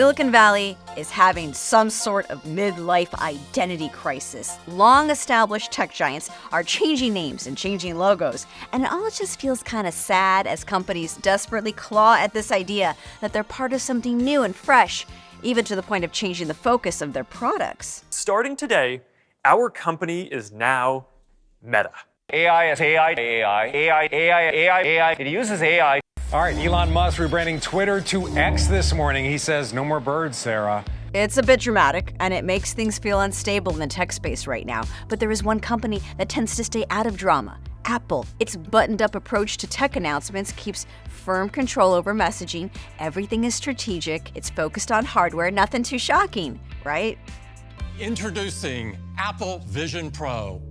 Silicon Valley is having some sort of midlife identity crisis. Long-established tech giants are changing names and changing logos, and it all just feels kind of sad as companies desperately claw at this idea that they're part of something new and fresh, even to the point of changing the focus of their products. Starting today, our company is now Meta. AI is AI. It uses AI. All right, Elon Musk rebranding Twitter to X this morning. He says no more birds, Sarah. It's a bit dramatic, and it makes things feel unstable in the tech space right now. But there is one company that tends to stay out of drama. Apple. Its buttoned-up approach to tech announcements keeps firm control over messaging. Everything is strategic. It's focused on hardware. Nothing too shocking, right? Introducing Apple Vision Pro.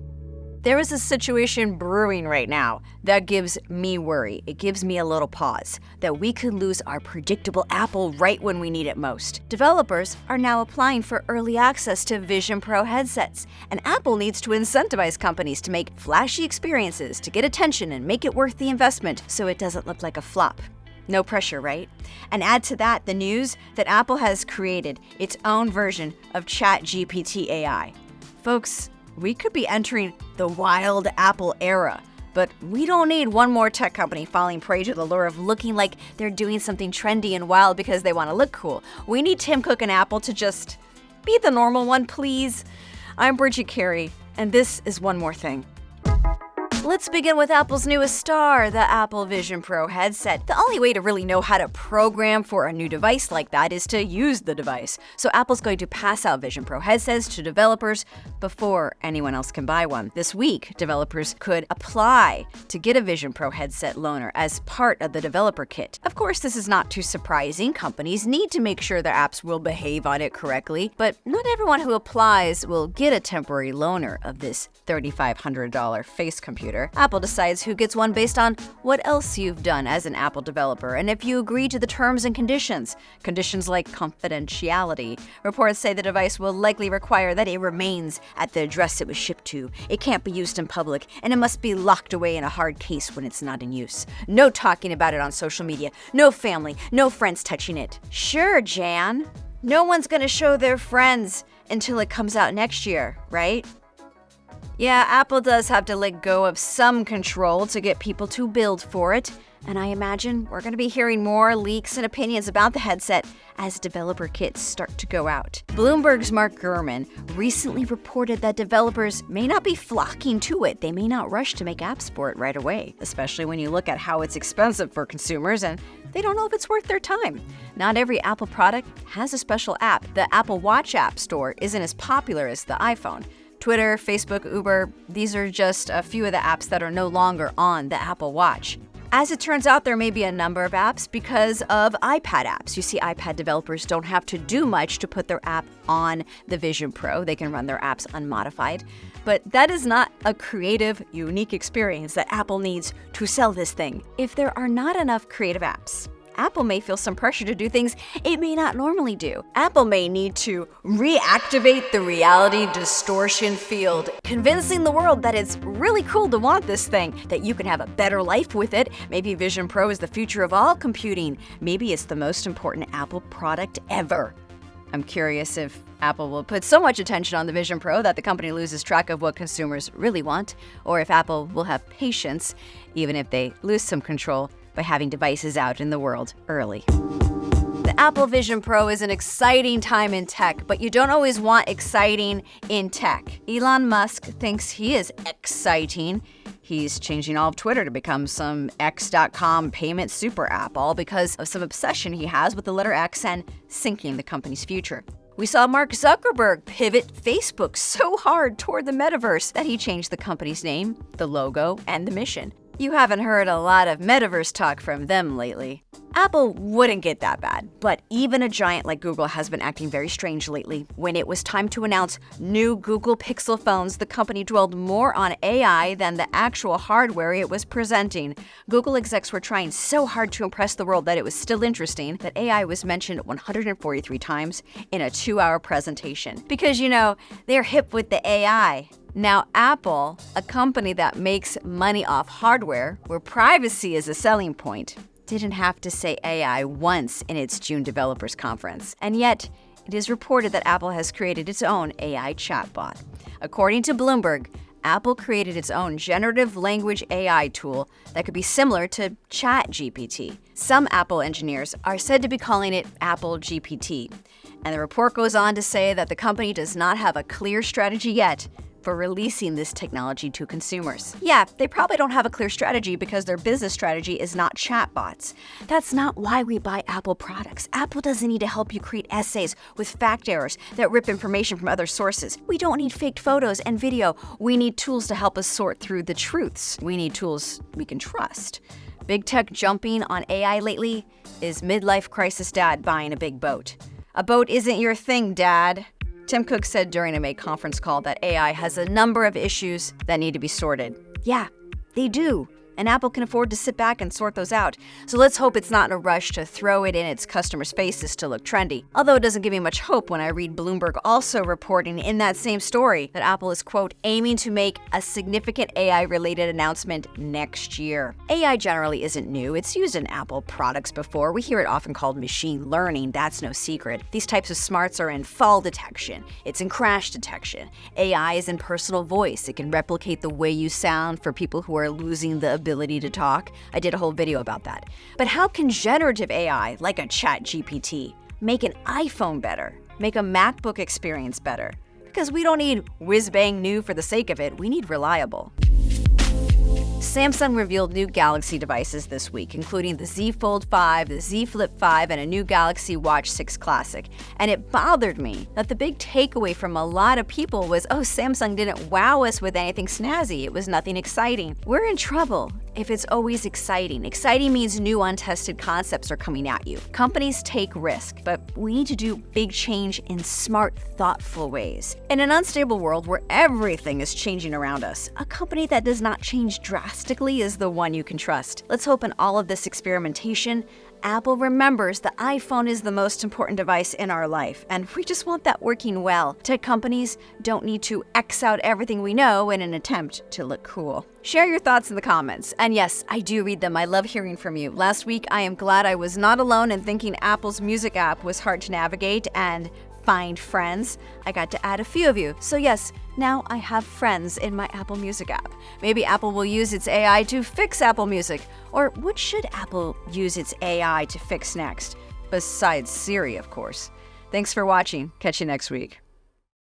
There is a situation brewing right now that gives me worry. It gives me a little pause that we could lose our predictable Apple right when we need it most. Developers are now applying for early access to Vision Pro headsets, and Apple needs to incentivize companies to make flashy experiences to get attention and make it worth the investment so it doesn't look like a flop. No pressure, right? And add to that the news that Apple has created its own version of ChatGPT AI. Folks, we could be entering the wild Apple era, but we don't need one more tech company falling prey to the lure of looking like they're doing something trendy and wild because they want to look cool. We need Tim Cook and Apple to just be the normal one, please. I'm Bridget Carey, and this is One More Thing. Let's begin with Apple's newest star, the Apple Vision Pro headset. The only way to really know how to program for a new device like that is to use the device. So Apple's going to pass out Vision Pro headsets to developers before anyone else can buy one. This week, developers could apply to get a Vision Pro headset loaner as part of the developer kit. Of course, this is not too surprising. Companies need to make sure their apps will behave on it correctly, but not everyone who applies will get a temporary loaner of this $3,500 face computer. Apple decides who gets one based on what else you've done as an Apple developer and if you agree to the terms and conditions. Conditions like confidentiality. Reports say the device will likely require that it remains at the address it was shipped to. It can't be used in public, and it must be locked away in a hard case when it's not in use. No talking about it on social media. No family, no friends touching it. Sure, Jan. No one's gonna show their friends until it comes out next year, right? Yeah, Apple does have to let go of some control to get people to build for it, and I imagine we're going to be hearing more leaks and opinions about the headset as developer kits start to go out. Bloomberg's Mark Gurman recently reported that developers may not be flocking to it. They may not rush to make apps for it right away, especially when you look at how it's expensive for consumers and they don't know if it's worth their time. Not every Apple product has a special app. The Apple Watch App Store isn't as popular as the iPhone. Twitter, Facebook, Uber, these are just a few of the apps that are no longer on the Apple Watch. As it turns out, there may be a number of apps because of iPad apps. You see, iPad developers don't have to do much to put their app on the Vision Pro. They can run their apps unmodified. But that is not a creative, unique experience that Apple needs to sell this thing. If there are not enough creative apps, Apple may feel some pressure to do things it may not normally do. Apple may need to reactivate the reality distortion field, convincing the world that it's really cool to want this thing, that you can have a better life with it. Maybe Vision Pro is the future of all computing. Maybe it's the most important Apple product ever. I'm curious if Apple will put so much attention on the Vision Pro that the company loses track of what consumers really want, or if Apple will have patience, even if they lose some control by having devices out in the world early. The Apple Vision Pro is an exciting time in tech, but you don't always want exciting in tech. Elon Musk thinks he is exciting. He's changing all of Twitter to become some X.com payment super app, all because of some obsession he has with the letter X and sinking the company's future. We saw Mark Zuckerberg pivot Facebook so hard toward the metaverse that he changed the company's name, the logo, and the mission. You haven't heard a lot of metaverse talk from them lately. Apple wouldn't get that bad, but even a giant like Google has been acting very strange lately. When it was time to announce new Google Pixel phones, the company dwelled more on AI than the actual hardware it was presenting. Google execs were trying so hard to impress the world that it was still interesting that AI was mentioned 143 times in a 2-hour presentation. Because, they're hip with the AI. Now, Apple, a company that makes money off hardware, where privacy is a selling point, didn't have to say AI once in its June developers conference. And yet, it is reported that Apple has created its own AI chatbot. According to Bloomberg, Apple created its own generative language AI tool that could be similar to ChatGPT. Some Apple engineers are said to be calling it Apple GPT. And the report goes on to say that the company does not have a clear strategy yet for releasing this technology to consumers. Yeah, they probably don't have a clear strategy because their business strategy is not chatbots. That's not why we buy Apple products. Apple doesn't need to help you create essays with fact errors that rip information from other sources. We don't need faked photos and video. We need tools to help us sort through the truths. We need tools we can trust. Big tech jumping on AI lately is midlife crisis dad buying a big boat. A boat isn't your thing, Dad. Tim Cook said during a May conference call that AI has a number of issues that need to be sorted. Yeah, they do. And Apple can afford to sit back and sort those out. So let's hope it's not in a rush to throw it in its customers' faces to look trendy. Although it doesn't give me much hope when I read Bloomberg also reporting in that same story that Apple is, quote, aiming to make a significant AI-related announcement next year. AI generally isn't new. It's used in Apple products before. We hear it often called machine learning. That's no secret. These types of smarts are in fall detection. It's in crash detection. AI is in personal voice. It can replicate the way you sound for people who are losing the ability to talk. I did a whole video about that. But how can generative AI, like a ChatGPT, make an iPhone better, make a MacBook experience better? Because we don't need whiz-bang new for the sake of it, we need reliable. Samsung revealed new Galaxy devices this week, including the Z Fold 5, the Z Flip 5, and a new Galaxy Watch 6 Classic. And it bothered me that the big takeaway from a lot of people was, oh, Samsung didn't wow us with anything snazzy. It was nothing exciting. We're in trouble if it's always exciting. Exciting means new untested concepts are coming at you. Companies take risk, but we need to do big change in smart, thoughtful ways. In an unstable world where everything is changing around us, a company that does not change drastically is the one you can trust. Let's hope in all of this experimentation, Apple remembers the iPhone is the most important device in our life, and we just want that working well. Tech companies don't need to X out everything we know in an attempt to look cool. Share your thoughts in the comments. And yes, I do read them. I love hearing from you. Last week, I am glad I was not alone in thinking Apple's music app was hard to navigate and find friends. I got to add a few of you. So yes, now I have friends in my Apple Music app. Maybe Apple will use its AI to fix Apple Music. Or what should Apple use its AI to fix next? Besides Siri, of course. Thanks for watching. Catch you next week.